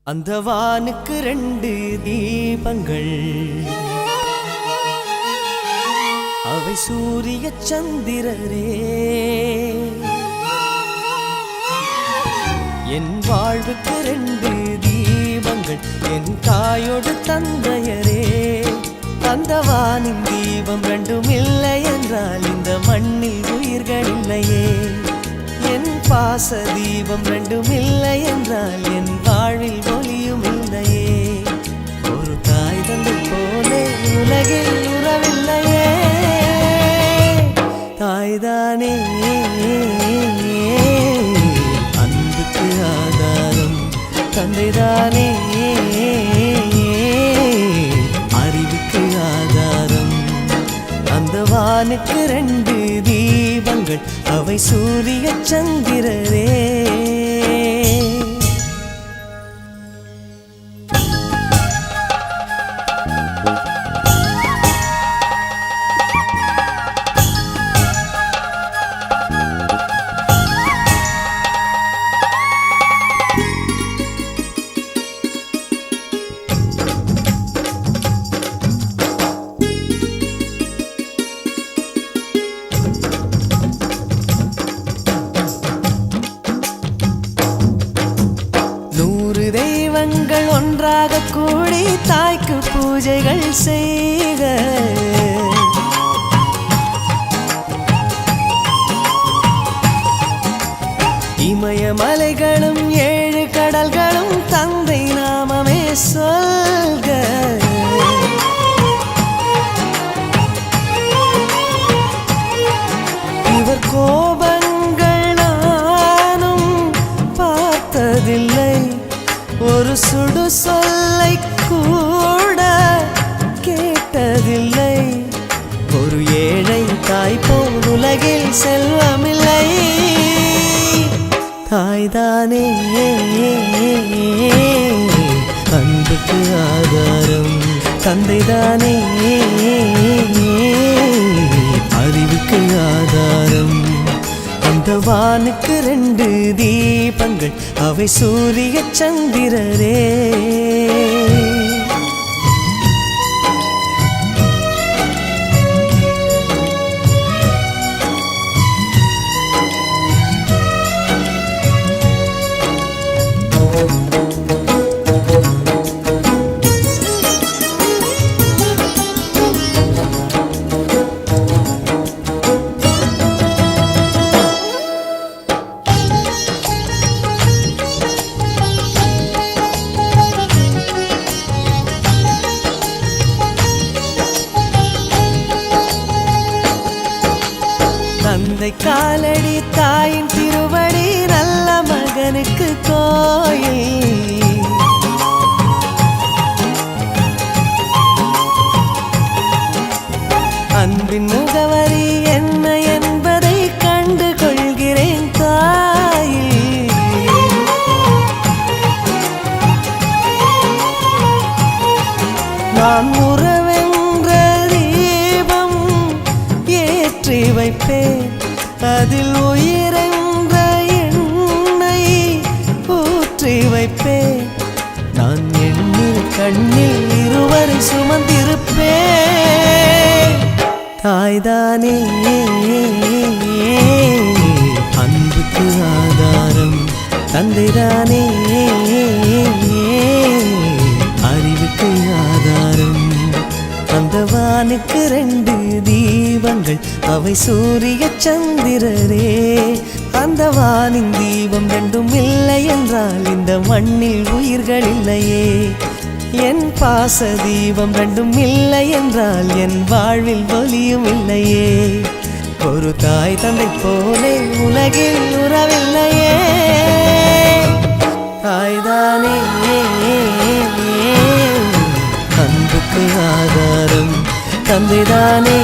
அந்த வானுக்கு 2 தீபங்கள், அவை சூரிய சந்திரரே. என் வாழ்வுக்கு 2 தீபங்கள், என் தாயோடு தந்தையரே. அந்த வானின் தீபம் 2ம் இல்லை என்றால் இந்த மண்ணில் உயிர்கள் இல்லையே. என் பாச தீபம் 2ம் இல்லை என்றால் என் வாழ்வில் ஒளியும் இல்லையே. ஒரு தாய் தந்தை போலே உலகில் உறவில்லையே. தாய்தானே அன்புக்கு ஆதாரம், தந்தைதானே அறிவுக்கு ஆதாரம். அந்த வானுக்கு 2 தீபங்கள், அவை சூரிய சந்திரரே. தெய்வங்கள் ஒன்றாக கூடி தாய்க்கு பூஜைகள் செய்க. இமயமலைகளும் 7 கடல்களும் தந்தை நாமமே சொல்க. இவர் கோபங்கள் நானும் பார்த்ததில்லை, ஒரு சுடு சொல்லை கூட கேட்டதில்லை. ஒரு ஏழை தாய் போல் உலகில் செல்வமில்லை. தாய்தானே அன்புக்கு ஆதாரம், தந்தைதானே அறிவுக்கு ஆதாரம். அந்த வானுக்கு 2 தீபங்கள், அவை சூரிய சந்திரரே. தந்தை காலடி தாயின் திருவடி, நல்ல மகனுக்கு கோயில். அன்பின் முகவரி என்ன என்பதை கண்டு கொள்கிறேன் தாயில். நான் உறவென்ற தீபம் ஏற்றி வைப்பேன், அதில் உயிரென்ற எண்ணெய் ஊற்றி வைப்பேன். நான் எண்ணில் கண்ணில் இருவரை சுமந்திருப்பேன். தாய்தானே அன்புக்கு ஆதாரம், தந்தைதானே அறிவுக்கு ஆதாரம். அந்த வானுக்கு 2 தீபங்கள், அவை சூரிய சந்திரரே. அந்த வானின் தீபம் 2ம் இல்லை என்றால் இந்த மண்ணில் உயிர்கள் இல்லையே. என் பாச தீபம் 2ம் இல்லை என்றால் என் வாழ்வில் ஒளியும் இல்லையே. ஒரு தாய் தந்தை போலே உலகில் உறவில்லையே. தாய்தானே அன்புக்கு ஆதாரம், தந்தைதானே